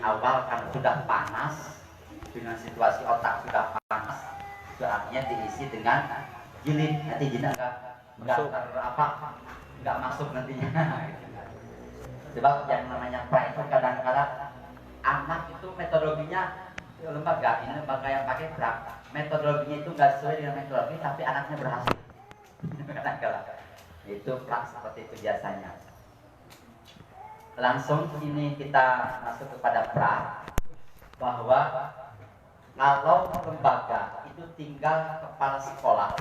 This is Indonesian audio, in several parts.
awal kan sudah panas, dengan situasi otak sudah panas, itu artinya diisi dengan jilid, nanti jilid nggak masuk nantinya. Sebab yang namanya pra itu kadang-kadang anak itu metodologinya lembaga yang pakai pra, metodologinya itu nggak sesuai dengan metodologi, tapi anaknya berhasil. Kadang-kadang itu pra seperti itu biasanya. Langsung ini kita masuk kepada pra, bahwa kalau lembaga itu tinggal kepala sekolah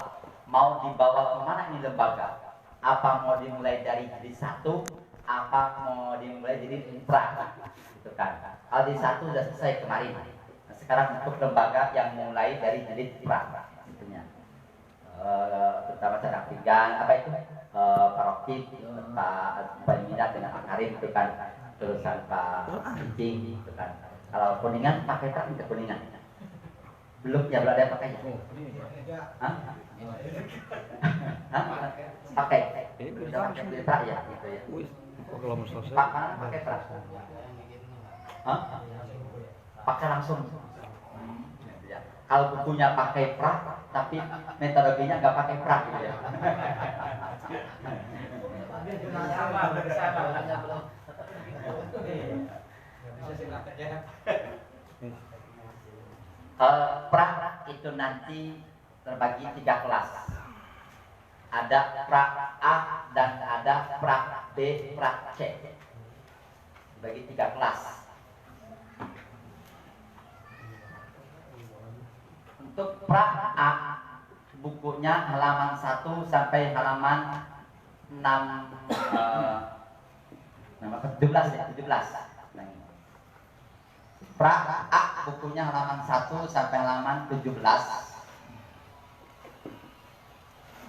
mau dibawa kemana ini lembaga, apa mau dimulai dari jilid 1, apa mau dimulai dari pra, gitu kan. Kalau di 1 sudah selesai kemarin. Nah, sekarang untuk lembaga yang mulai dari jilid pra, tentunya terutama cara pinggang apa itu parokib, Pak Minat dengan Pak Karim itu kan, terusan Pak Cicing itu kan. Kalau kuningan pakai tak tidak kuningan? Belum ya, belum ada yang pakai. Hah? Hah? Pakai. Sudah pakai pra ya gitu ya. Pak mana pakai pra? Hah? Pakai langsung. Kalau bukunya pakai pra, tapi metodologinya nggak pakai pra gitu ya. Pra itu nanti terbagi 3 kelas. Ada pra A dan ada pra B, pra C. Dibagi 3 kelas. Untuk pra A, bukunya halaman 1 sampai halaman 17. Pra A bukunya halaman 1 sampai halaman 17.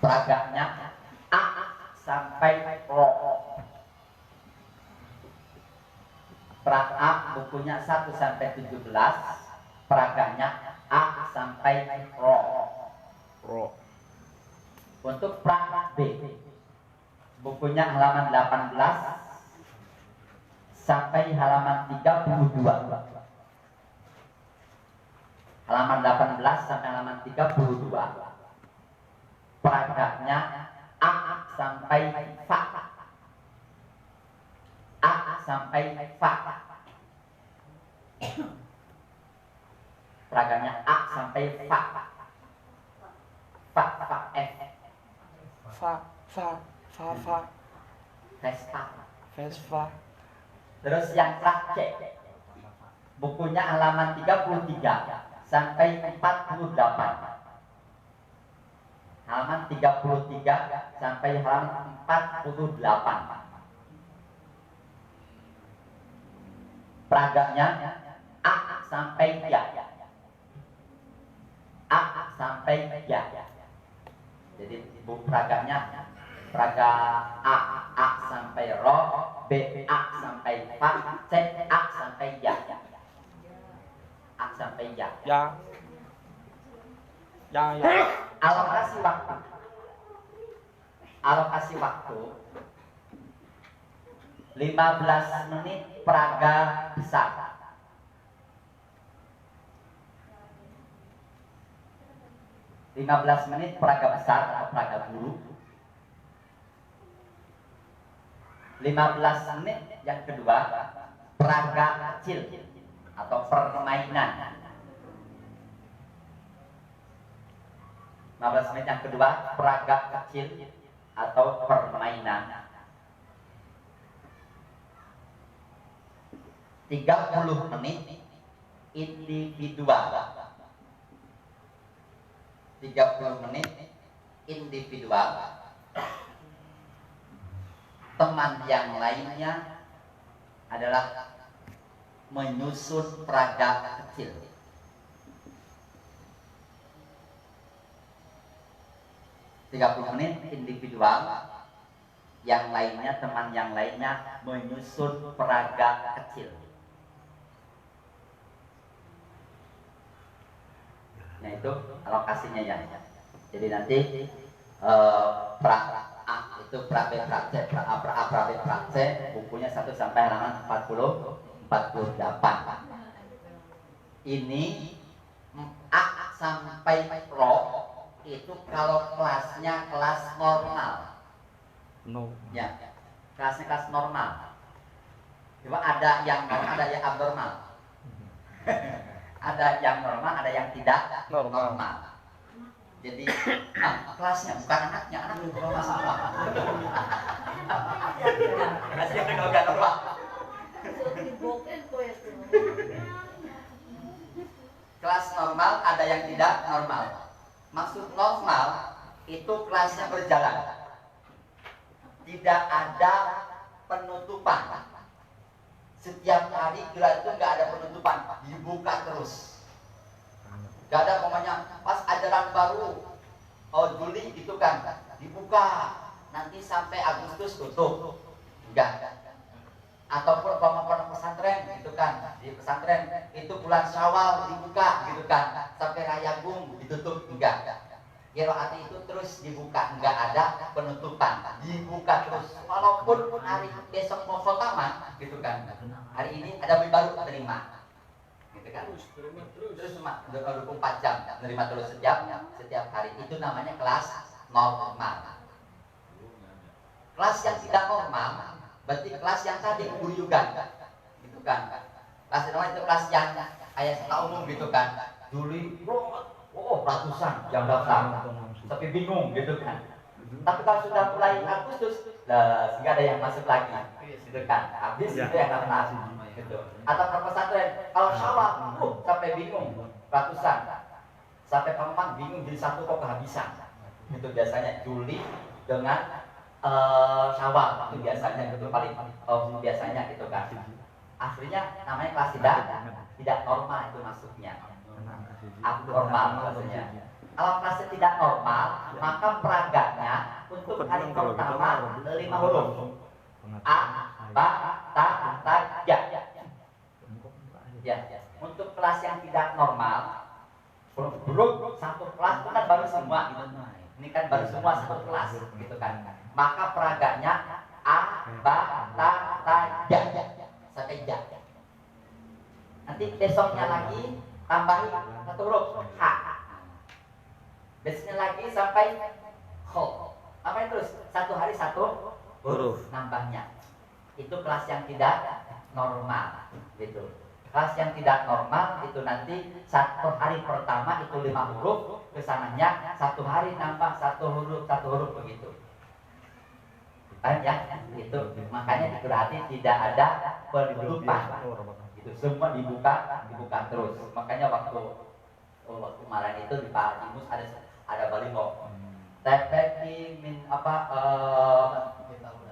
Peragaknya A sampai Ro. Pra A bukunya 1 sampai 17. Peragaknya A sampai Ro. Untuk pra B, bukunya halaman 18 sampai halaman 32. Halaman 18 sampai halaman 32. Peragaknya A sampai Fa. A sampai Fa. Peragaknya A sampai Fa. Fa F. Fa. Vespa. Terus yang pra C, bukunya halaman 33 sampai 48. Halaman 33 sampai halaman 48. Peragaknya A sampai Ya. A sampai Ya. Jadi buku peragaknya peraga A sampai Ro, B A sampai Fa, C A sampai Ya. A sampai Ya. Alokasi waktu 15 menit peraga besar. 15 menit peraga besar atau peraga guru. 15 menit yang kedua peraga kecil atau permainan. 15 menit yang kedua peraga kecil atau permainan. 30 menit individual. 30 menit individual. Teman yang lainnya adalah menyusun peraga kecil. 30 menit individual, yang lainnya, teman yang lainnya menyusun peraga kecil. Nah itu alokasinya ya. Jadi nanti pra A itu pra B pra C, pra A pra B pra C, bukunya 1 sampai halaman 48. ini A sampai Pro itu kalau kelasnya kelas normal. Ya, kelasnya kelas normal. Coba ada yang normal, ada yang abnormal. Ada yang normal, ada yang tidak normal. Jadi kelasnya bukan anaknya, anak itu kalau masalah. Kelasnya kalau nggak normal. Kelas normal ada yang tidak normal. Maksud normal itu kelasnya berjalan, tidak ada penutupan. Setiap hari kira itu nggak ada penutupan, dibuka terus. Nggak ada pokoknya pas ajaran baru, Juli gitu kan, dibuka nanti sampai Agustus tutup, enggak. Ataupun pondok pesantren gitu kan, di pesantren itu bulan Syawal dibuka gitu kan, sampai Rayagung ditutup, enggak. Qiraat itu terus dibuka, enggak ada penutupan, dibuka terus. Walaupun hari besok mau khotamah gitu kan, hari ini ada baru terima gitu kan, terus cuma 24 jam menerima terus setiap hari. Itu namanya kelas normal. Kelas yang tidak normal berarti kelas yang tadi guyugan gitu kan. Kelas normal itu kelas yang kayak sekolah umum gitu kan, Juli ratusan yang daftar tapi bingung gitu kan. Tapi kalau sudah mulai Agustus sehingga ada yang masuk lagi gitu kan, habis itu yang daftar gitu. Atau pesantren kalau Syawal sampai bingung ratusan, sampai pengumuman bingung jadi satu kok kehabisan. Itu biasanya Juli dengan Syawal itu biasanya itu paling biasanya gitu kan. Aslinya namanya kelas tidak normal itu maksudnya. Abnormal maksudnya. Kalau kelasnya tidak normal, maka peraganya untuk hari pertama 5 huruf. A, ba, ta, ya. Ya. Untuk kelas yang tidak normal, belum satu kelas itu kan baru semua gitu. Ini kan baru semua satu kelas gitu kan. Maka peraganya A, ba, ta, ya sampai ja. Nanti besoknya lagi tambahin satu huruf H. Besoknya lagi sampai ho. Apa terus satu hari satu huruf nambahnya. Itu kelas yang tidak normal gitu. Kelas yang tidak normal itu nanti satu hari pertama itu 5 huruf, kesananya satu hari nambah satu huruf begitu. Kan ya, itu makanya berarti tidak ada penutupan. Itu semua dibuka terus. Makanya waktu kemarin itu di Pak Imus ada baliho. Tepeki min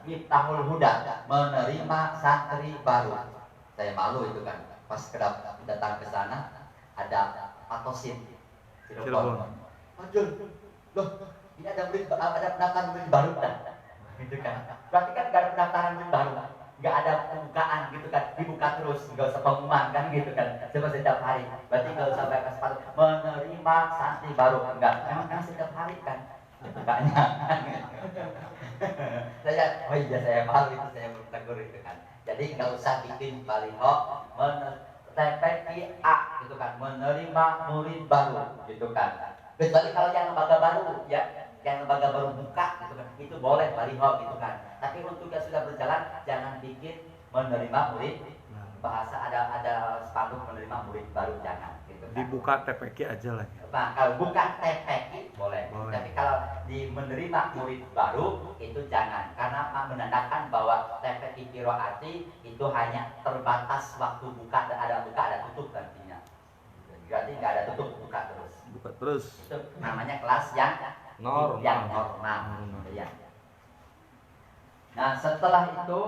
Miftahul Huda, menerima santri baru. Saya malu itu kan. Pas datang ke sana ada Patosin Cirebon. Aduh, loh, ini ada pendaftaran murid baru kan? Gitu kan. Berarti kan nggak ada pendaftaran murid baru, nggak ada pembukaan gitu kan, dibuka terus, nggak usah pengumuman kan gitu kan, coba setiap hari. Berarti nggak usah pakai sepatu menerima santri baru, enggak, memang kan setiap hari kan bukanya. Saya malu itu, saya bertegur itu kan. Jadi nggak usah bikin baliho TPI A gitu kan, menerima murid baru gitu kan. Kecuali kalau yang lembaga baru ya, yang lembaga baru buka gitu kan, itu boleh baliho gitu kan. Tapi untuk yang sudah berjalan jangan bikin menerima murid, bahasa ada spanduk menerima murid baru, jangan gitu kan. Dibuka TPQ aja lah. Nah, kalau buka TPQ boleh. Tapi kalau di menerima murid baru itu jangan, karena menandakan bahwa TPQ Qiraati itu hanya terbatas waktu buka, ada tutup nantinya. Berarti nggak ada tutup, buka terus. Buka terus. Itu namanya kelas yang normal. Ya. Nah, setelah itu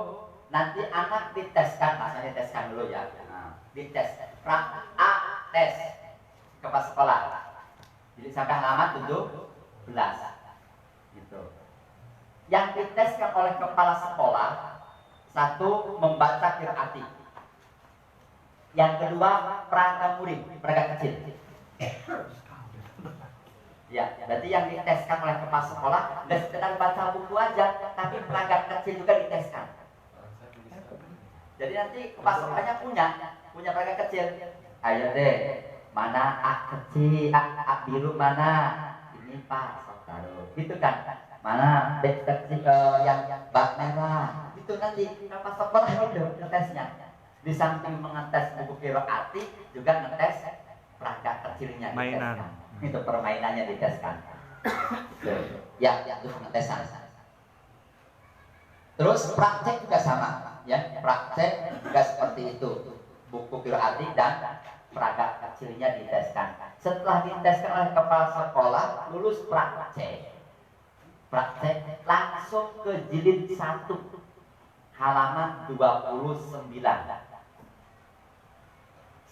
nanti anak diteskan, masanya diteskan dulu ya. Nah, dites. A tes kepala sekolah. Jadi sampai halaman 17. Gitu. Yang diteskan oleh kepala sekolah, satu membaca qiraati. Yang kedua perangkat murid, perangkat kecil. Ya, berarti yang diteskan oleh kepala sekolah tidak sekedar baca buku aja, tapi perangkat kecil juga diteskan. Jadi nanti kepala sekolahnya punya perangkat kecil. Ayo deh, mana A kecil, A biru mana? Ini Pak, sok taruh. Gitu kan? Mana B kecil yang bak merah? Itu nanti apa sekolah itu ngetesnya. Di samping mengetes buku kiroati, juga ngetes perangkat kecilnya diteskan. Itu permainannya diteskan. Ya, itu pengetesan. Terus praktek juga sama, ya. Praktek juga seperti itu. Buku kiroati dan perangkat kecilnya diteskan. Setelah diteskan oleh kepala sekolah, lulus praktek langsung ke jilid 1 halaman 29.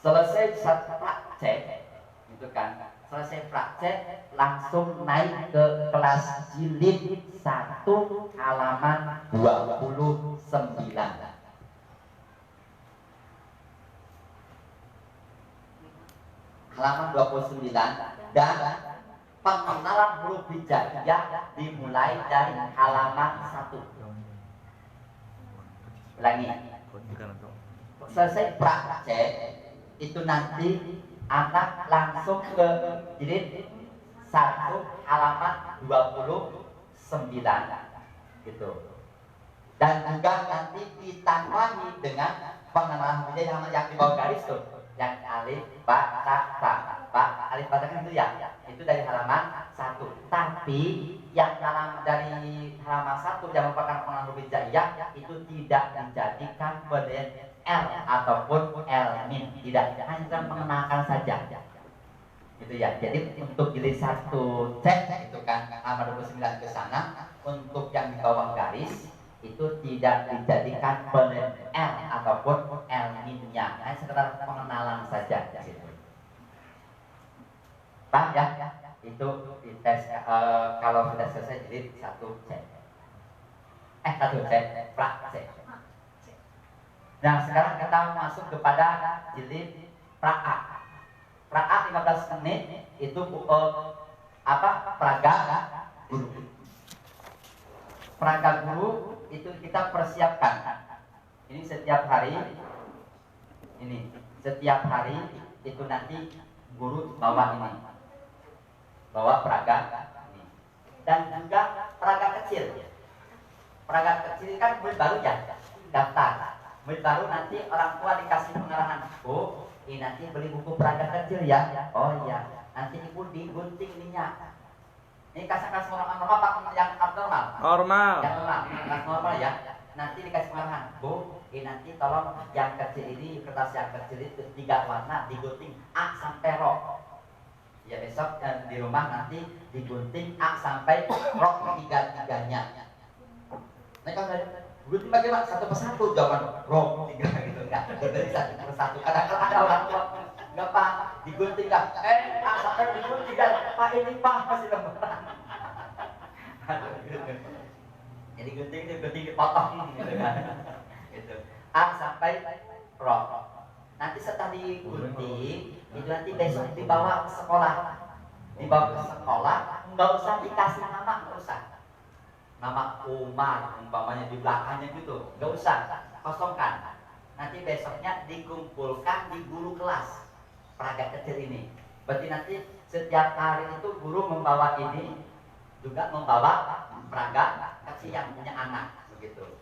Selesai praktek itu kan, selesai praktek langsung naik ke kelas jilid 1 halaman 29. Halaman 29 dan pengenalan huruf hijaiyah dimulai dari halaman 1. Ulangi. Selesai praktek itu nanti anak langsung ke jilid 1 halaman 29 gitu. Dan juga nanti ditambahi dengan pengenalan huruf yang di bawah garis tuh, yang alif, ba, ta, ta, alif, ba, ta kan itu ya. Itu dari halaman 1. Tapi yang dari halaman 1 yang merupakan pengenalan huruf hijaiyah itu tidak dijadikan pada L ataupun L min, tidak, hanya mengenalkan saja. Gitu ya. Jadi untuk jilid 1 C itu kan halaman 29 ke sana, untuk yang di bawah garis itu tidak dijadikan pada L ataupun L minnya, hanya sekedar pengenalan saja gitu. Paham ya? Itu dites kalau sudah selesai jilid 1 C. 1 C, praktek. Nah, sekarang kita masuk kepada jilid pra-A. Pra-A 15 menit itu peraga guru. Peraga guru itu kita persiapkan. Ini setiap hari itu nanti guru bawa ini. Bawa peraga ini. Dan juga peraga kecil. Peraga kecil kan murid baru ya, daftar. Murid baru nanti orang tua dikasih pengarahan, Bu, ini nanti beli buku peraga kecil ya. Oh iya, nanti ibu digunting ininya. Ini kasih orang normal apa yang abnormal? Normal. Yang normal ya. Nanti dikasih pengarahan, Bu, ini nanti tolong yang kecil ini, kertas yang kecil itu 3 warna digunting A sampai Ro. Ya besok di rumah nanti digunting A sampai Ro 3-3-nya. Nah kalau dari gunting bagaimana? Satu persatu jawaban Ro 3 gitu enggak. Dari satu persatu. Kadang-kadang ada orang tua enggak paham, digunting enggak? A sampai digunting enggak? Pak ini Pak masih lembaran. Jadi gunting dipotong gitu kan. Gitu. A sampai Ro. Nanti setelah digunting, itu nanti besok dibawa ke sekolah. Dibawa ke sekolah, enggak usah dikasih nama, enggak usah. Nama Umar umpamanya di belakangnya gitu, enggak usah, kosongkan. Nanti besoknya dikumpulkan di guru kelas peraga kecil ini. Berarti nanti setiap hari itu guru membawa ini, juga membawa peraga kecil yang punya anak begitu.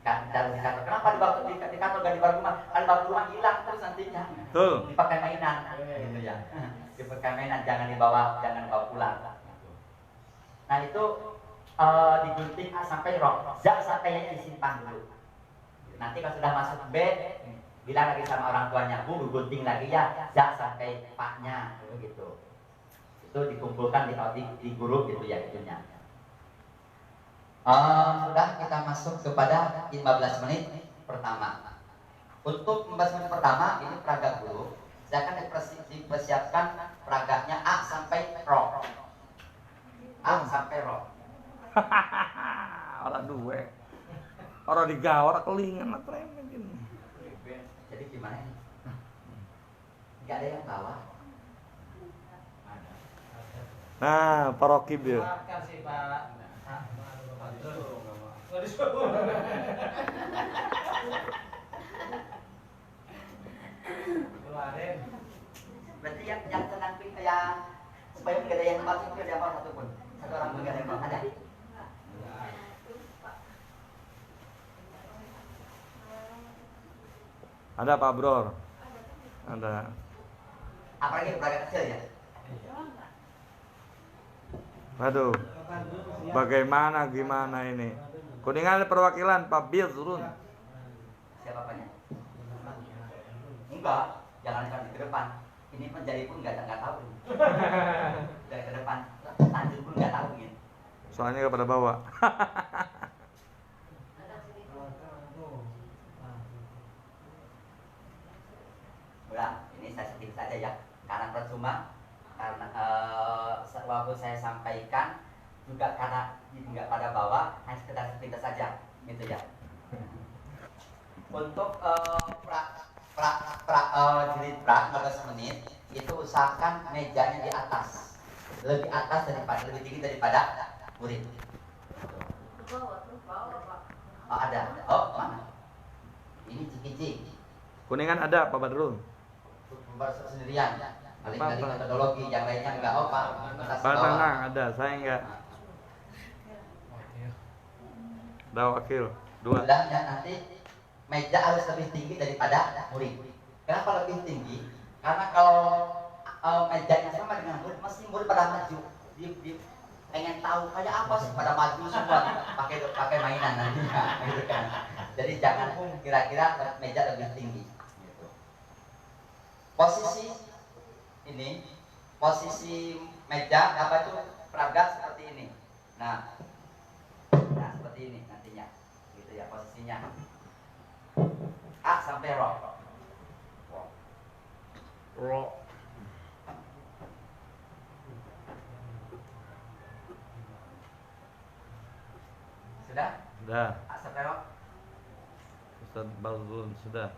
Dan kenapa dibawa di kantor gak dibawa rumah? Kalau dibawa rumah hilang terus nantinya. Dipakai mainan, gitu ya. Dipakai mainan, jangan dibawa pulang. Nah itu digunting A sampai Ro, Z sampai yang disimpan dulu. Nanti kalau sudah masuk B, bilang lagi sama orang tuanya, Bu, gunting lagi ya, Z sampai Paknya, gitu. Itu dikumpulkan di guru gitu ya itunya. Sudah kita masuk kepada 15 menit pertama. Untuk 15 menit pertama ini peraga guru, saya akan dipersiapkan peraganya A sampai Ro. A sampai Ro. Orang duwe. Orang digawe, orang kelingan, orang tremen gini. Jadi gimana ini? Gak ada yang bawa. Nah, parokib ya. Kasih Pak. Berarti yang tenang yang supaya nggak ada yang nembak itu ada apa satupun. Satu orang pun nggak ada yang nembak ada. Ada Pak Bro? Ada. Apalagi beragam kecil ya? Aduh. Bagaimana gimana ini? Kuningan perwakilan Pak Bir turun. Siapa apanya? Enggak, jangan ke depan. Ini menjadi pun nggak tahu. Dari ke depan, lanjut pun nggak tahu gitu. Soalnya nggak pada bawa. Udah, ini saya sedikit saja ya. Karena percuma, karena walaupun saya sampaikan juga karena nggak pada bawa, hanya sekedar sepintas saja, gitu ya. Untuk jilid pra 15 menit itu usahakan mejanya di atas, lebih lebih tinggi daripada murid. Oh ada. Oh mana? Ini cici. Kuningan ada Pak Badrul. Sendirian. Kali-kali metodologi yang lainnya enggak. Oh Pak. Pak tenang ada, saya enggak. Ada wakil. Dua. Ya, nanti meja harus lebih tinggi daripada murid. Kenapa lebih tinggi? Karena kalau mejanya sama dengan murid, mesti murid pada maju. Dia pengen tahu kayak apa sih pada maju semua pakai mainan nantinya, gitu kan. Jadi jangan kira-kira meja lebih tinggi. Gitu. Posisi meja apa itu peragat seperti ini. Nah seperti ini nantinya, gitu ya posisinya. A sampai Ro. Sudah? Sudah. A sampai Ro. Ustaz Badrul sudah.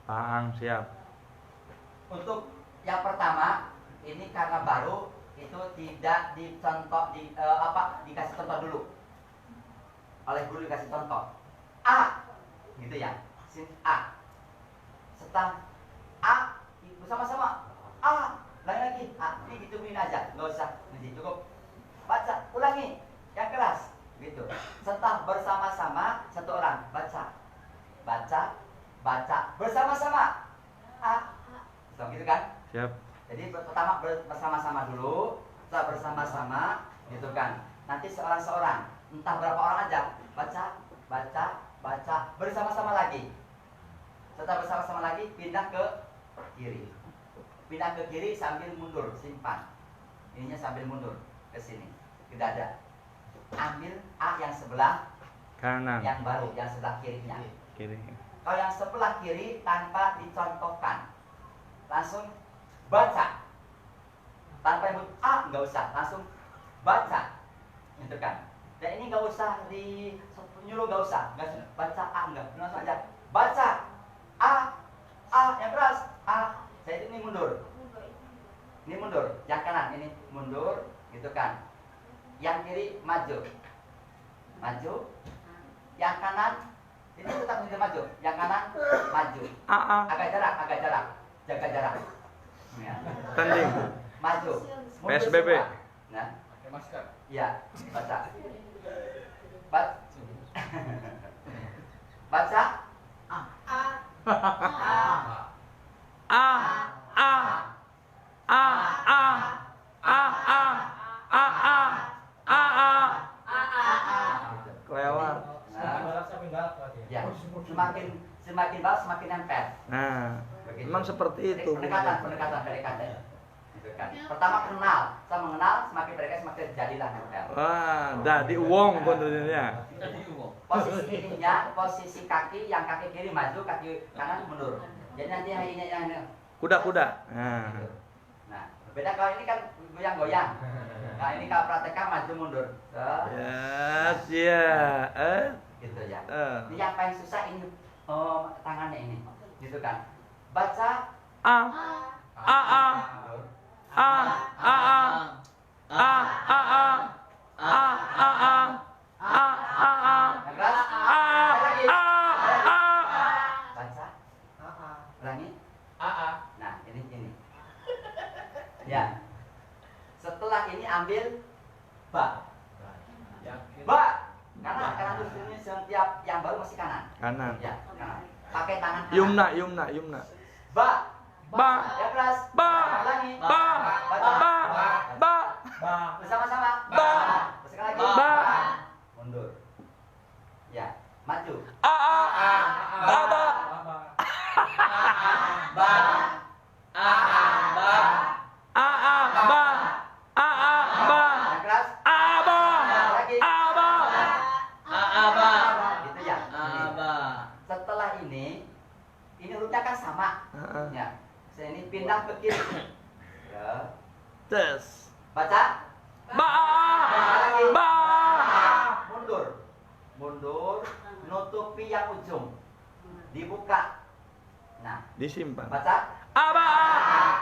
Paang siap. Untuk yang pertama ini karena baru itu tidak dicontoh dikasih contoh dulu oleh guru, dikasih contoh A gitu ya, A setelah A bersama-sama A lagi A ini gituin aja, nggak usah nanti cukup baca ulangi yang keras gitu. Setelah bersama-sama satu orang baca bersama-sama A so, gitu kan. Siap. Jadi pertama bersama-sama dulu, setelah bersama-sama gitu kan. Nanti seorang-seorang, entah berapa orang aja, baca bersama-sama lagi. Setelah bersama-sama lagi pindah ke kiri. Pindah ke kiri sambil mundur, simpan. Ininya sambil mundur ke sini, ke dada. Ambil A yang sebelah Kanan. yang baru, yang sebelah kirinya. Kiri. Kalau yang sebelah kiri tanpa dicontohkan, langsung baca tanpa nyebut A, nggak usah, langsung baca gitu kan. Dan ini nggak usah nyuruh, nggak usah baca A, nggak, langsung aja baca A yang keras A. Saya ini mundur, yang kanan ini mundur gitu kan, yang kiri maju, yang kanan ini tetap maju, yang kanan maju, agak jarak, jaga jarak. Ya. Tanding. Maju. PSBB. Nah, pakai masker. Iya, baca. Baca. Kelewat. Ya, semakin bawah semakin nempel. Nah, Begitu. memang seperti itu. Pendekatan. Gitu kan. Pertama kenal, saya mengenal, semakin mereka semakin jadilah nempel. Wah, jadi uang kontennya. Posisi ininya, posisi kaki, yang kaki kiri maju, kaki kanan mundur. Jadi nanti hanya yang Kuda-kuda. Nah, nah, beda kalau ini kan goyang-goyang. Nah, ini kalau praktekkan maju mundur. yes, ya. Gitu ya. Ini yang paling susah ini tangannya ini. Gitu kan. Baca yang keras. Lagi. ambil ba. Ba. Karena ini setiap yang baru masih kanan. Kanan. Ya, kanan. Pakai tangan kanan. Yumna. Ba. Ba. Ya kelas. Ba. Lagi. Ba. Ba. Ba. Bersama-sama. Ba. Sekali lagi. Ba. Mundur. Ya, maju. A. Ba. Ba. A. Ba. Ba. Yang keras. Aba. Lagi. Aba. Gitu ya. Setelah ini hurufnya kan sama. Ya. Saya ini pindah ke kiri. Ya. Tes. Baca. Ba. Lagi. Ba. Mundur. Nutupi yang ujung. Dibuka. Nah, Disimpan. baca. Aba.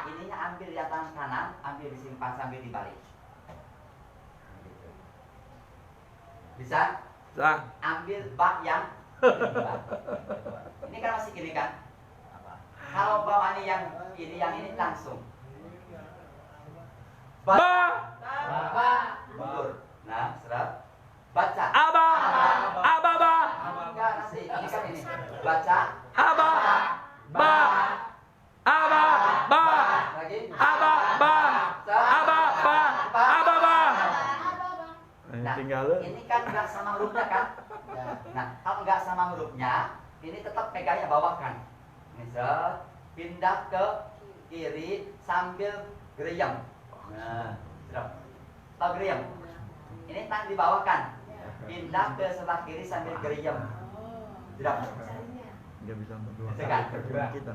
Ininya ambil yang tangan kanan, ambil disimpan sambil dibalik. Bisa? Sa. Ambil bak yang kedua. Ini kan masih gini kan? Kalau bawa yang ini langsung. Ba. Mundur. Nah, serap. Baca. Aba. Ba. Enggak, nanti. Ini kan ini. Baca. Aba. Ba. Aba. Ba. Lagi. Aba. Ba. Aba. Ba. Aba. Ba. Nah, Tinggal. ini kan enggak sama hurufnya kan? Nah, kalau enggak sama hurufnya, ini tetap pegangnya bawahkan. Misal, pindah ke kiri sambil gereyam. Nah, serap. Tahu gereyam? Ini tangan dibawahkan. Pindah ke sebelah kiri sambil gereyam. Serap. Enggak bisa berdua. Tekan. Kita.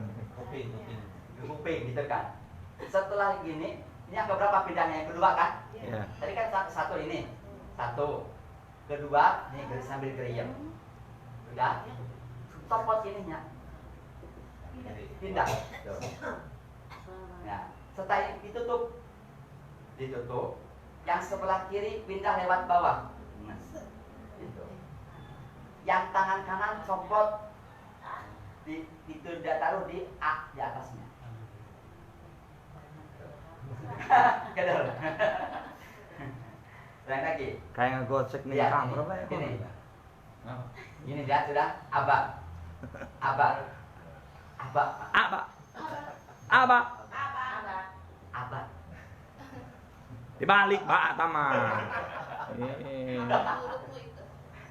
Kuping gitu kan. Setelah gini, ini yang keberapa pindahnya? Yang kedua kan? Ya. Tadi kan satu ini. Satu. Kedua, ini sambil gereyam. Udah. Copot ininya. Pindah. Tuh. Nah, setelah ini ditutup. Yang sebelah kiri pindah lewat bawah. Nah, gitu. Yang tangan kanan copot itu dia taruh di A di atasnya. Kedal. Selain lagi. Kayak ngegocek nih Lihat kamar apa ya? ini. Ini dia sudah aba. Aba. Aba. Dibalik, Pak Tama.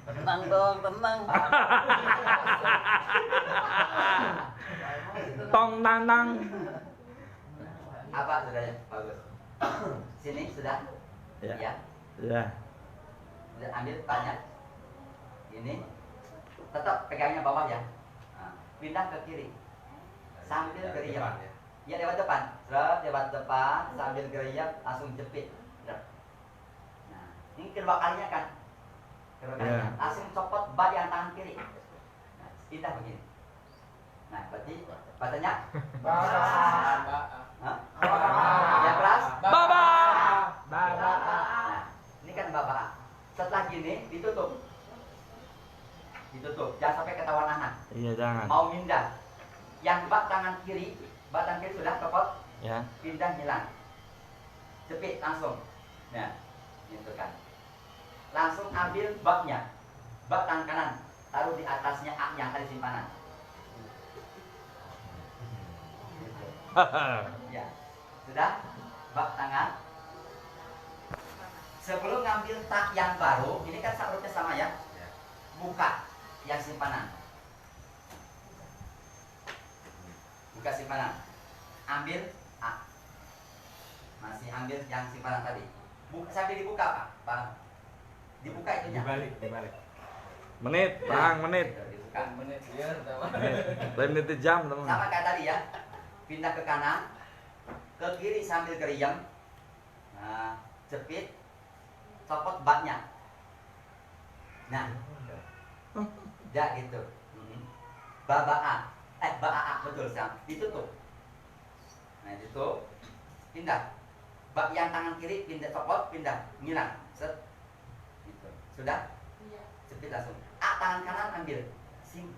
Tenang dong, tenang. Tong nanang. Aba sudah ya, bagus. Sini sudah. Ya. Ya. Ya. Sudah ambil banyak. Ini tetap pegangnya bawah ya. Nah, pindah ke kiri. Sambil gereyam. Ya lewat depan. Lewat depan sambil gereyam langsung jepit. Nah, ini kedua kalinya kan. Ya. Langsung copot bak yang tangan kiri. Nah, pindah begini. Nah, berarti bacanya Hah? Yang keras? Baba. Nah, ini kan baba. Setelah gini ditutup. Jangan sampai ketahuan anak. Iya, jangan. Mau pindah. Yang bak tangan kiri sudah copot. Ya. Pindah hilang. Jepit langsung. Nah, gitu kan. Langsung ambil baknya. Bak tangan kanan, taruh di atasnya A yang tadi simpanan. Ya, sudah. Bak tangan. Sebelum ngambil tak yang baru, ini kan sakluknya sama ya. Buka yang simpanan. Buka simpanan. Ambil A. Masih ambil yang simpanan tadi. Sambil dibuka Pak. Dibuka itunya. Dibalik. Menit, Bang, menit. Dibuka. Menit dia sama. Lain menit jam, teman. Sama kayak tadi ya. Pindah ke kanan, ke kiri sambil gereyam. Nah, jepit, copot baknya. Nah, ya gitu. Baba A, betul Sam. Ditutup. Nah, ditutup. Pindah. Bak yang tangan kiri pindah, copot, pindah, ngilang. Set. Gitu. Sudah? Jepit langsung. A tangan kanan ambil,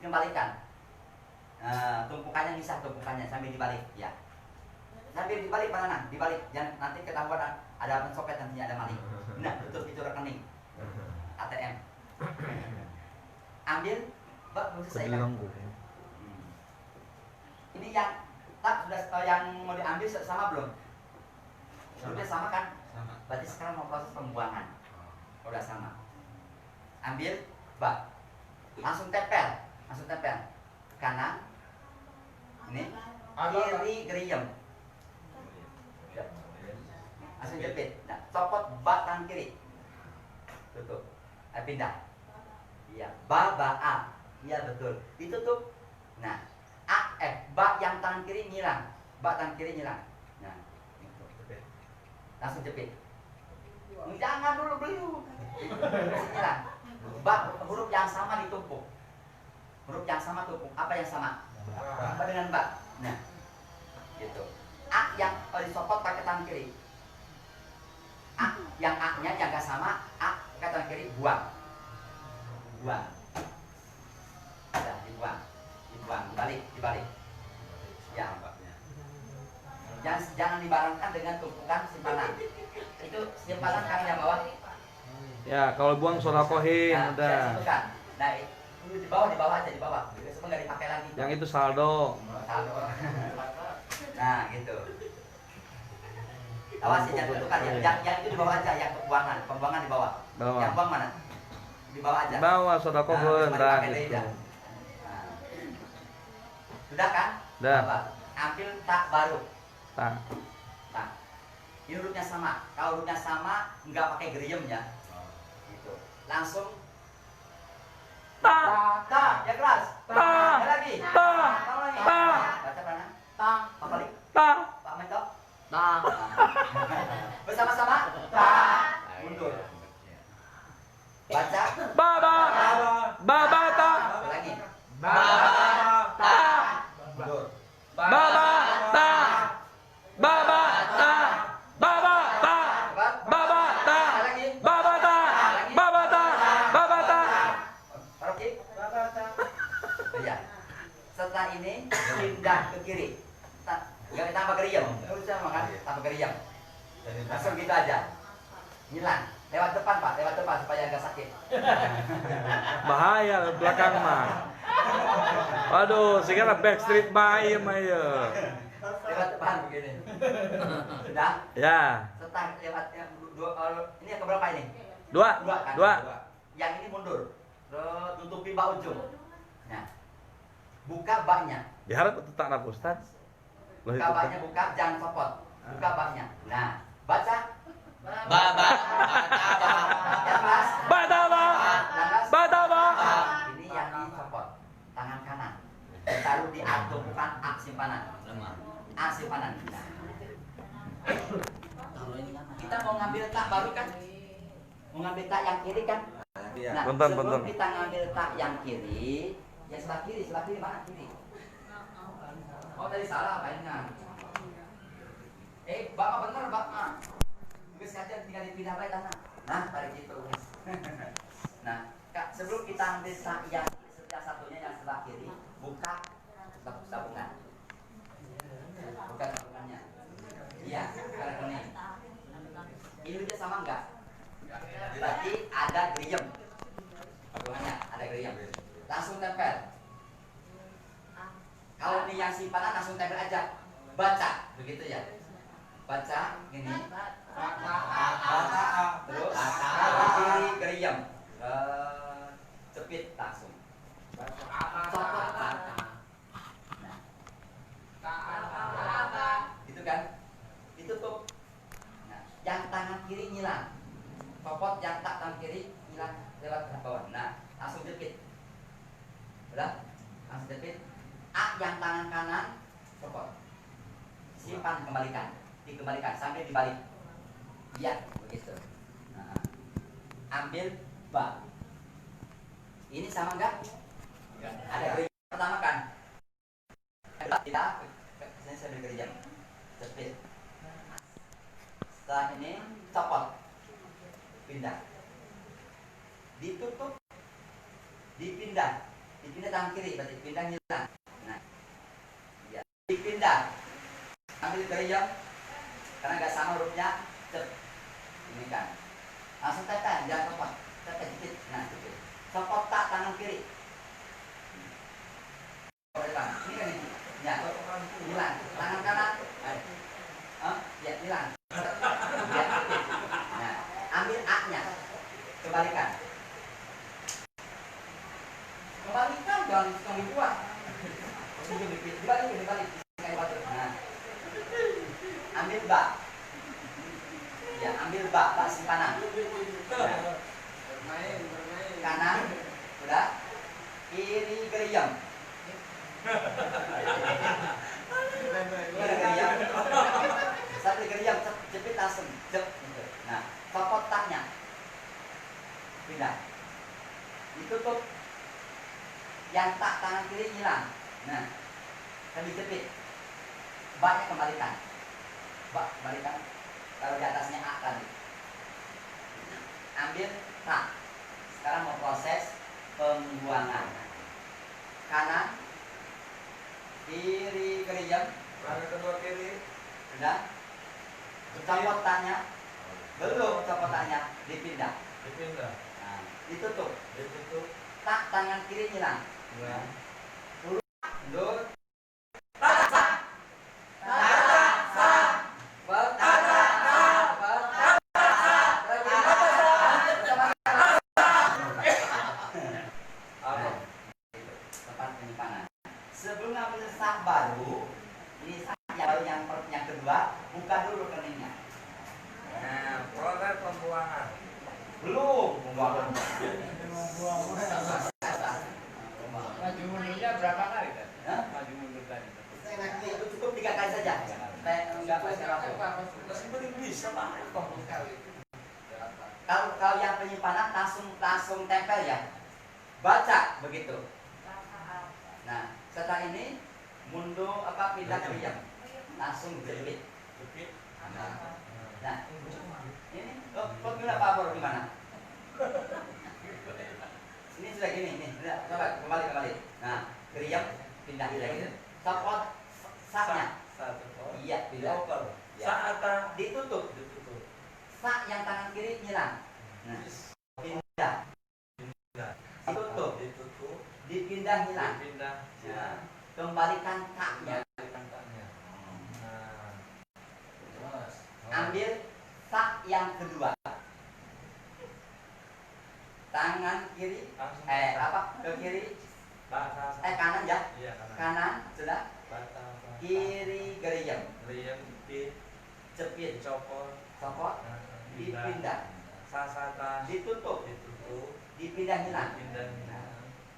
kembalikan. Tumpukannya misah tumpukannya sambil dibalik ya. sambil dibalik mana? Dibalik, jangan nanti ketahuan ada pencopet nantinya, ada maling. Nah, tutup itu rekening ATM. Ambil, Mbak, belum selesai kan? Ini yang tak sudah yang mau diambil sama belum? Sudah sama kan? Sama. Berarti sekarang mau proses pembuangan. Udah sama. Ambil, Mbak. Langsung tempel, kanan. Ini kiri geriem. Langsung jepit. Nah, copot batang kiri. Tutup. Pindah. Iya, ba a. Iya betul. Ditutup. Nah, ba yang tangan kiri nyilang. Ba tangan kiri nyilang. Nah, itu. Langsung jepit. Jangan dulu belum. Nyilang. Ba huruf yang sama ditumpuk. Huruf yang sama tumpuk. Apa yang sama? Ba dengan ba. Nah, gitu. A yang disopot pakai tangan kiri. A yang A-nya yang gak sama, A pakai tangan kiri buang. Udah, dibuang, dibalik. Ya, jangan dibarengkan dengan tumpukan simpanan. Itu simpanan kan yang bawah. Ya, kalau buang sodakohin Nah, udah. nah, itu di bawah aja, di bawah. Semua nggak dipakai lagi. Yang itu saldo. Nah, gitu. Awas ya, jangan tentukan ya. Yang itu di bawah aja, yang pembuangan di bawah. Yang buang mana? Di bawah aja. Bawa sodakohin dah gitu. Nah. Sudah kan? Dah. Ambil tak baru. Tak. Ini hurufnya sama. Kalau hurufnya sama, nggak pakai geriem ya. Gitu. Langsung ta, ya keras. Ya lagi. Tahu lagi. Baca mana? Pak Balik. Pak Mentok. Bersama-sama. Mundur. Baca. Baba ta. Lagi. Mundur. Setelah ini pindah ke kiri. Jangan tambah geriem. Bisa makan tambah geriem. Langsung gitu aja. Hilang. Lewat depan Pak, supaya agak sakit. Bahaya belakang mah. Waduh, segala Backstreet Boy ya. Lewat depan begini. Sudah? Ya. Setelah lewat yang ini yang keberapa ini? Dua. Kan? Yang ini mundur. Terus tutupi bak ujung. Nah, buka baknya. Diharap tetap napa Ustaz. Buka baknya, jangan copot. Buka baknya. Nah, baca. Yang keras. Ini yang dicopot. Tangan kanan. Taruh di tumpukan A simpanan. A simpanan. Nah. Kita mau ngambil tak baru kan? Mau ngambil tak yang kiri kan? Nah, sebelum kita ngambil tak yang kiri, yang sebelah kiri mana kiri? Oh tadi salah mainnya. Bapak bener Bapak. Nggak saja tinggal dipindah lagi tanah. Nah tarik itu. Nah, Kak, sebelum kita ambil tak yang setiap satunya yang sebelah kiri, buka tabungan. Buka tabungannya. Iya, rekening. Ini udah sama enggak? Berarti ada geriem. Tabungannya ada geriem. Langsung tempel. Kalau ini yang simpanan langsung tempel aja. Baca, begitu ya. Baca gini. Terus kiri geriem. Cepit langsung. Copot baca. Nah. Itu kan? Ditutup. Nah, yang tangan kiri nyilang. Copot yang tangan kiri nyilang lewat bawah. Nah, langsung jepit. Udah? Langsung jepit. A yang tangan kanan copot. Simpan dikembalikan sampai dibalik. Iya, begitu. Nah, ambil ba. Ini sama enggak? Ada geriem pertama kan? Tidak. Saya beri geriem. Jepit. Setelah ini copot. Pindah. Ditutup. Dipindah tangan kiri, berarti pindah nyilang. Nah, ya. Dipindah ambil geriem, karena nggak sama hurufnya, cep, ini kan, langsung tekan, jangan copot, tekan dikit, nah gitu, copot tak tangan kiri, ini kan ini, ya, hilang, tangan kanan, ya hilang, ya, nah, ambil A-nya, kebalikan, jangan dibuat, dibalik. Nah, ambil bak, ya ambil bak simpanan, nah, kanan, udah, kiri geriem, satu geriem, jepit langsung, jep, gitu. Nah, copot taknya, pindah, ditutup, yang tak tangan kiri hilang, nah, tadi jepit. Baknya kembalikan, bak kembalikan, kalau di atasnya A tadi, ambil tak. Sekarang mau proses pembuangan, kanan, kiri geriem, Tangan kedua kiri. udah, copot taknya, belum copot taknya, dipindah, Dipindah. nah, ditutup, Ditutup. tak tangan kiri hilang, Ya. mundur, sebelum ngambil sak baru, ini sak yang kedua, buka dulu rekeningnya. Nah, proses pembuangan. Belum pembuangan. Maju mundurnya berapa kali tadi? Hah? Maju mundur tadi. Itu cukup 3 kali saja. Enggak pasti langsung. Masih belum bisa Pak. Kalau yang penyimpanan langsung tempel ya. Baca begitu. Nah, setelah ini mundur pindah ke diam. Langsung jepit. Jepit. Nah, ini formula power gimana? Ini sudah gini nih. Coba kembali. Nah, geriem pindah lagi. Copot saknya. Satu. Iya, pindah. Ya. Saat Ditutup. ditutup. Sak yang tangan kiri hilang. Nah, pindah. Ditutup. Ditutup. Dipindah hilang. Dipindah. Nah, kembalikan taknya. Kantangnya. Nah. Terus. Ambil sak yang kedua. Tangan kiri, Langsung ke kiri, Bahasa. kanan ya. Iya kanan. Kanan sudah. Bahasa. Kiri geriem, Geriem jepit. jepit, Copot. copot, dipindah, Sasata. ditutup, Ditutup. dipindah hilang. Pindah.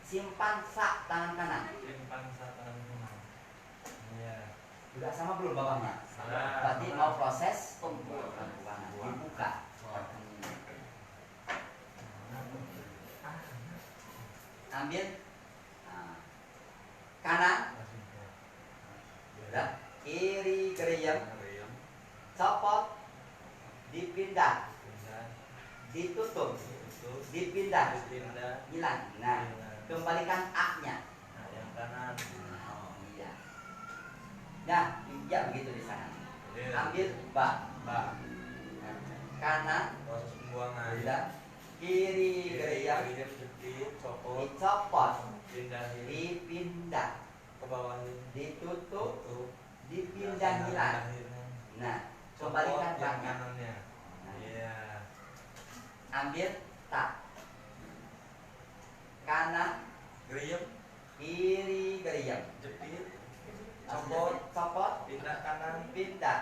Simpan sak tangan kanan. Simpan satu rumah. Iya. Sudah sama belum bawahnya? Sudah. Berarti mau proses pembuangan, dibuka. Ambil kanan, sudah, kiri geriem, copot, dipindah, ditutup, dipindah, hilang. Nah, kembalikan A-nya. Nah, yang kanan. Oh iya. Nah, iya begitu di sana. Iya. Ambil bak, Bak. kanan, Proses pembuangan. sudah, kiri geriem, Geriem jepit, copot, dicopot, pindahin dipindah, ke bawah ini. ditutup, Tutup. dipindah hilang. Nah, kembalikan yang baknya. kanannya. Nah, Iya. ambil tak, kanan, Geriem, kiri geriem, jepit, copot, copot, pindah kanan, pindah,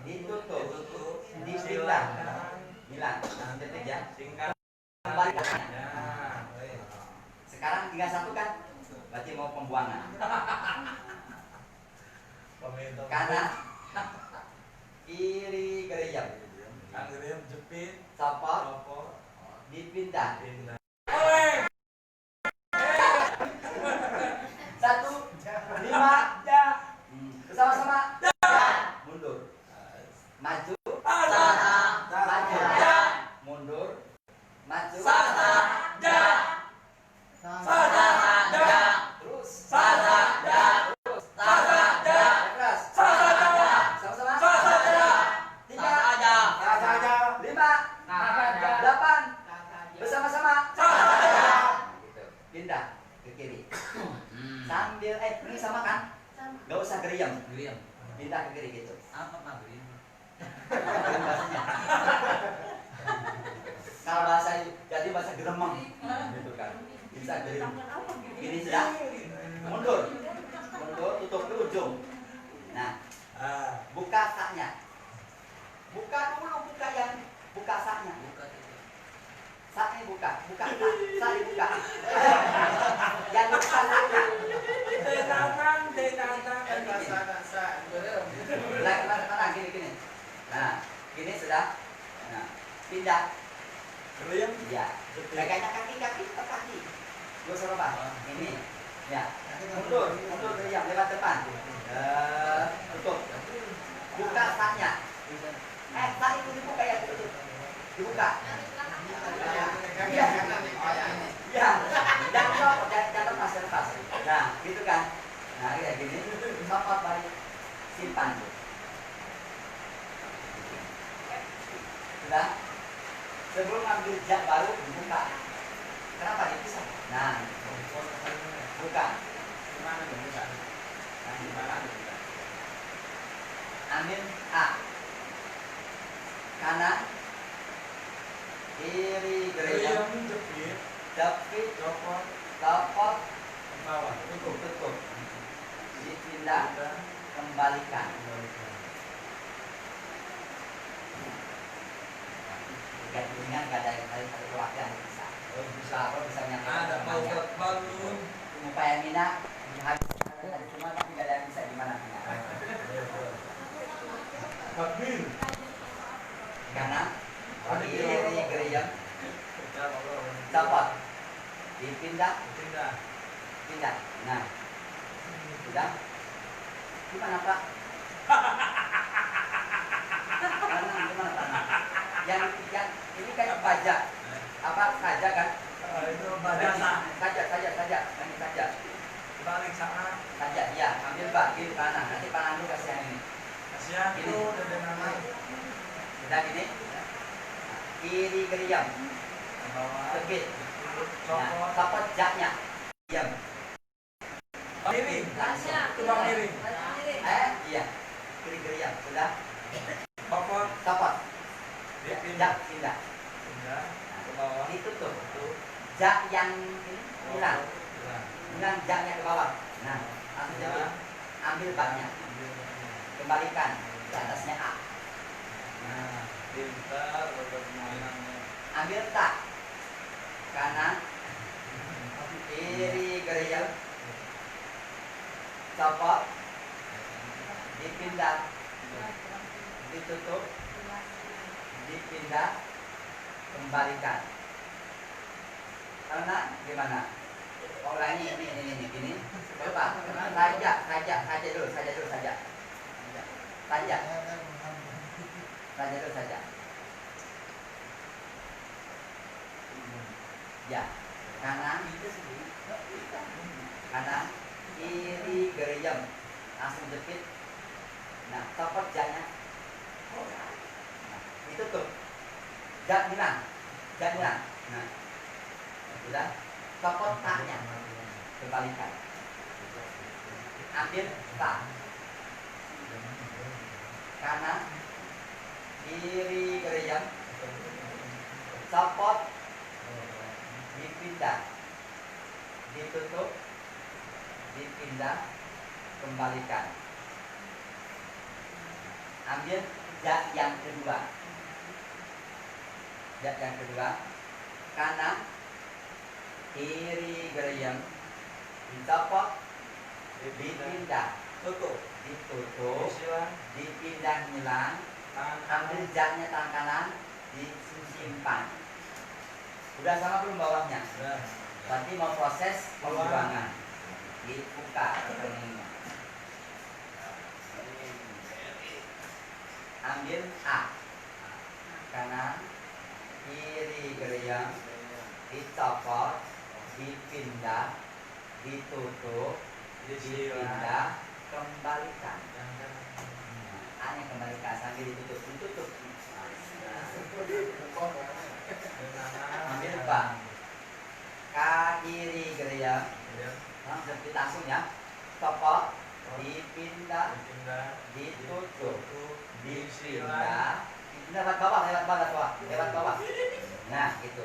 ditutup, ditutup, dipindah, kanan, hilang. Jepit ya. singkat. Kembalikan. Ya. Sekarang tinggal satu kan? Berarti mau pembuangan. Pemerintah. Kanan, kiri geriem, Geriem jepit, copot, copot, dipindah. pindah. 1, 5, bersama-sama. Mundur, maju, maju, mundur, maju, terus, terus, keras, Sambil ini sama kan? Gak usah geriem. Geriam. Pindah ke kiri gitu. Apa Pak Geriam? Bahasanya. Kalau bahasa jadi bahasa geremeng gitu kan. Bisa gerem. Ini sudah. Mundur. Mundur, tutup ke ujung. Nah, buka saknya. Buka dulu, buka saknya. Buka itu. Saknya buka sak dibuka. Yang buka saknya. Mana gini. Nah, gini sudah. Nah, pindah. Geriem. Ya. Pegangnya kaki ke kaki. Gue suruh Pak. Ini. Ya. Mundur geriem lewat depan. Tutup. Buka saknya. Sak itu dibuka ya, tutup. Dibuka. Iya. Iya. Jangan lepas. Nah, gitu kan. Nah, kayak gini. Copot balik. Simpan. Sudah. Sebelum ambil jak baru dibuka. Kenapa dipisah? Nah, buka. Gimana dong buka? Nah, Gimana buka? ambil A. Kanan. Kiri gereyam. Geriem jepit. Jepit. Copot. Copot. Ke bawah. Tutup. Dipindah. Kembalikan. Gak dengan gak ada yang satu keluarga bisa. Bisa apa bisa menyampaikan Ada semuanya. pautat balun. Upaya Mina habis cuma tapi gak ada yang bisa gimana. Kabin. Kanan. Kiri gereyam. Ya Allah. Copot. Dipindah. Pindah. Nah, sudah. Gimana Pak? Gimana Pak? Yang ini kan pajak. Apa saja kan? Itu bahasa. Saja. Ini saja. Balik sana. Saja. Ya, ambil Pak kiri kanan. Nanti Pak Nandu kasih yang ini. Kasihan Gini. tuh dari nama. Sudah gini. Kiri geriyam. Ke bawah. Tegit. Copot. Nah, copot jaknya. Diam. Miring. Langsung. Coba miring. Iya. Kiri geriyam. Sudah. Copot. Copot. Dia Jak pindah. Pindah. Ke bawah. Ditutup. Jak yang ini hilang. Hilang jaknya ke bawah. Nah, langsung jadi ambil baknya. Kembalikan di atasnya A. Nah, pintar mainannya. Ambil tak. Kanan. Kiri gereyam. Copot. Dipindah. Ditutup. Dipindah. Kembalikan. Karena gimana? Oh ini gini. Coba saja dulu. Saja dulu. Ya, kanan, kiri gereyam, langsung jepit. Nah, copot jaknya. Nah, ditutup. Jak hilang. Nah, sudah. Copot taknya. Kembalikan. Ambil tak. Kanan, kiri gereyam, copot, dipindah, ditutup, dipindah, kembalikan. Ambil jak yang kedua. Kanan, kiri gereyam, dicopot, dipindah, Tutup. ditutup, Silang. dipindah hilang. Ambil jaknya tangan kanan, disimpan. Udah sama belum bawahnya? Sudah. Berarti mau proses pembuangan. Dibuka rekeningnya. Ambil A. Kanan, kiri gereyam, dicopot, dipindah, ditutup, dipindah, kembalikan. Aneh kembalikan sambil ditutup. Ambil Pak. Kiri gereyam, langsung ya. Copot, dipindah, Dipindah, ditutup, disilang. dipindah lewat bawah. Nah, gitu.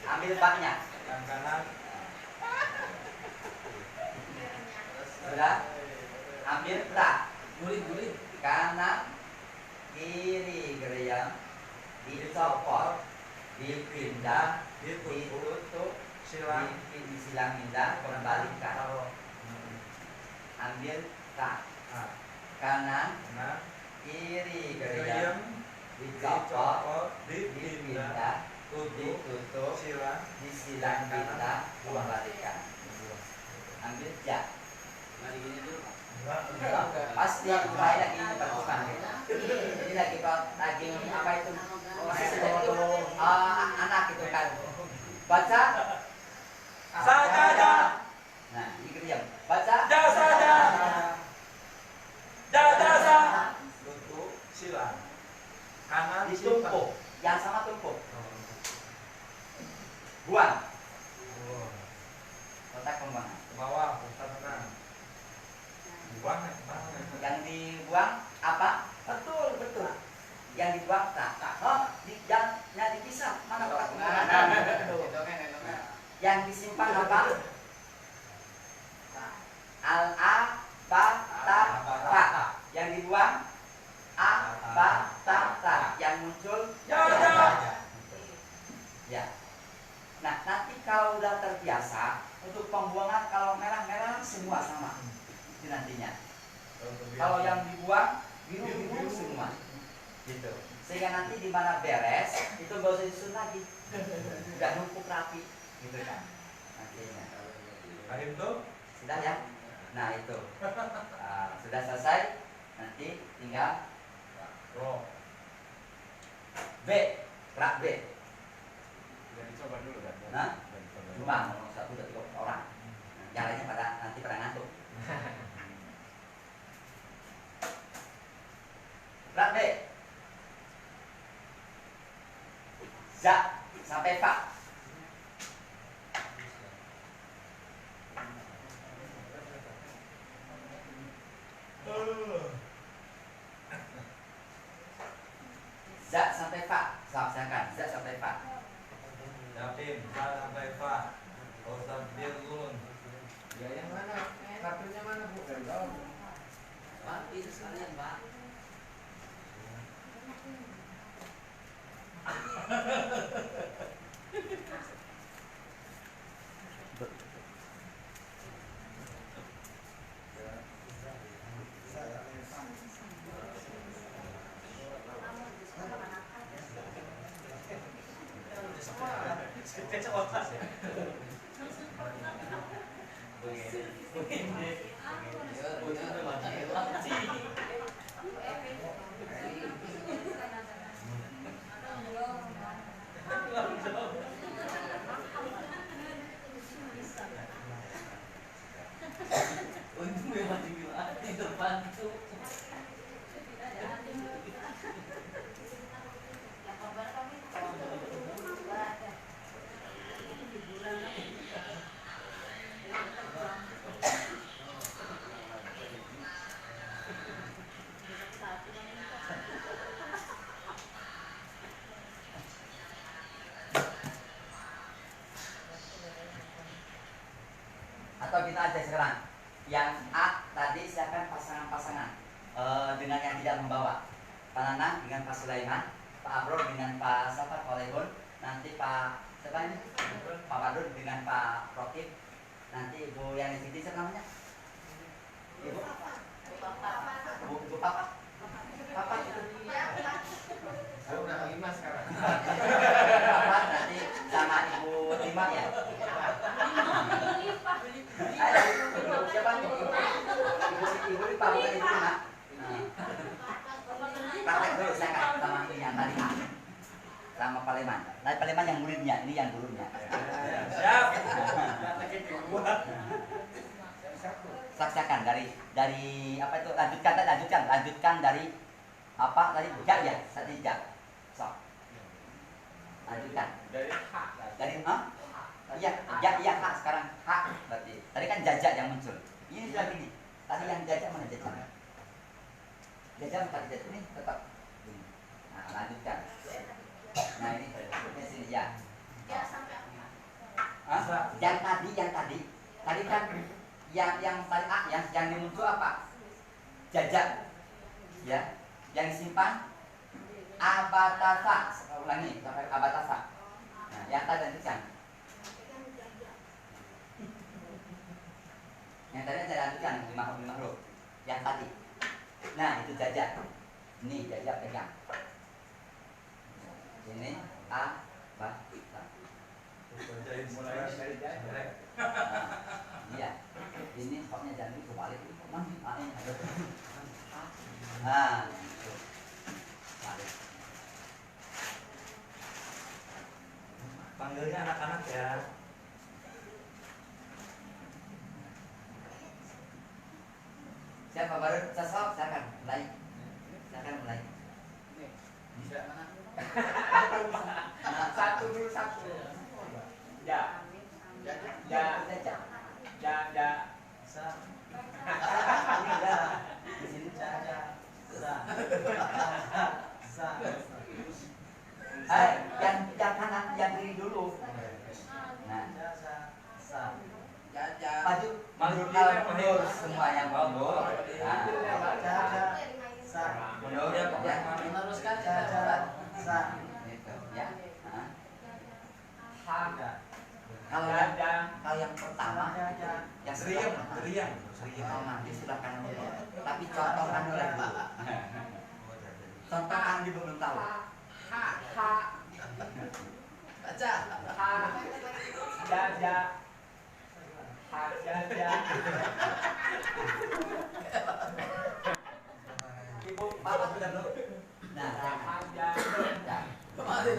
Ambil baknya. Yang kanan. Sudah. Ambil prak. Guling. Kanan, kiri geriam, dicopot, dipindah, ditutup, Silang. disilang pindah, kembalikan. Taruh. Ambil prak. Nah, Kanan, kanan. kiri Geriam. geriam, dicopot, Dicopot. Dipindah. dipindah, Tutup. ditutup, Silang. disilang pindah, kembalikan. Ambil jak. Pasti mulai lagi pertemuan. Ini lagi apa itu? Anak itu kan. Baca. Sajadah. Nah, ini diam. Baca. Jasadah. Jadasa. Tutup. Silang. Kanan. Ditumpuk. Yang sama tumpuk. simpan. Buang. Oh. Kotak pembuangan. Ke bawah. Ustaz tenang. Buang ya, kemana? Yang dibuang apa? Betul. Yang dibuang tak. Oh, yang dipisah. Mana kotak pembuangan? Yang disimpan apa? Al-a, ba, ta, ta. Yang dibuang a, ba, ta. Yang muncul ya. Nah, nanti kalau udah terbiasa untuk pembuangan, kalau merah semua sama. Itu nantinya. Kalau yang dibuang biru semua. Gitu. Sehingga nanti di mana beres itu nggak usah disusun lagi. Udah numpuk rapi, gitu kan. Nantinya. Paham tuh? Sudah ya? Nah, itu. Sudah selesai. Nanti tinggal Roh. B, rak B. Jadi coba dulu kan. Nah, cuma ngomong 1 atau 3 orang. Yang lainnya nanti pada ngantuk. Rak B. Za sampai Fa. Za sampai Fa. Silakan. Za sampai Fa. Yatim. Sampai Fa. Ustaz Dirun. Ya yang mana? Kartunya mana Bu? Dari bawah. Pak, itu sekalian, Pak. Untung memang dibilang di depan itu. Atau kita aja sekarang. Yang A tadi silakan pasangan-pasangan dengan yang tidak membawa. Pak Nanang dengan Pak Sulaiman, Pak Abror dengan Pak siapa? Pak Lebon, nanti Pak siapa ini? Pak Badun dengan Pak Rokib, nanti Ibu yang di sini siapa namanya? Ibu Papa. Papa itu. Saya udah 5 sekarang. Papa nanti sama Ibu Lima ya. Siapa nih? Ibu Lima bukan Ibu Lima. Praktek dulu saya kan sama ini yang tadi sama Paleman. Nah, Paleman yang muridnya, ini yang gurunya. Siap. Saksikan dari apa itu lanjutkan dari apa tadi jak ya tadi jak sok lanjutkan Dari H. dari iya hak sekarang hak berarti tadi kan jajak muncul. Ini sudah gini. Tadi yang jajak mana jajak? Jajak tadi jajak ini tetap gini. Nah, lanjutkan. Nah, ini berikutnya sini ya. Yang tadi kan yang tadi yang dimuncul apa? Jajak. Ya, yang disimpan abatasa. Ulangi sampai abatasa. Nah, yang tadi lanjutkan. Yang tadi saya lanjutkan 5 huruf. Yang tadi. Nah, itu jajak. Ini jajak pegang. Ini a ba ta. Iya. Ini koknya jangan dibalik. Nanti ada. Nah. Balik. Panggilnya anak-anak ya. Siapa baru sesok silakan mulai. Silakan mulai. Bisa mana? Satu dulu satu. Ya. Di sini yang kanan yang kiri dulu. Nah, maju mundur semua yang mundur. Mundur ya. Meneruskan Gitu ya. Kalau yang pertama yang Seriam. nanti sudah kanan dulu. Tapi contohkan dulu. Contohkan di belum tahu. baca. Ibu, bapak sudah dulu. Nah, Kemarin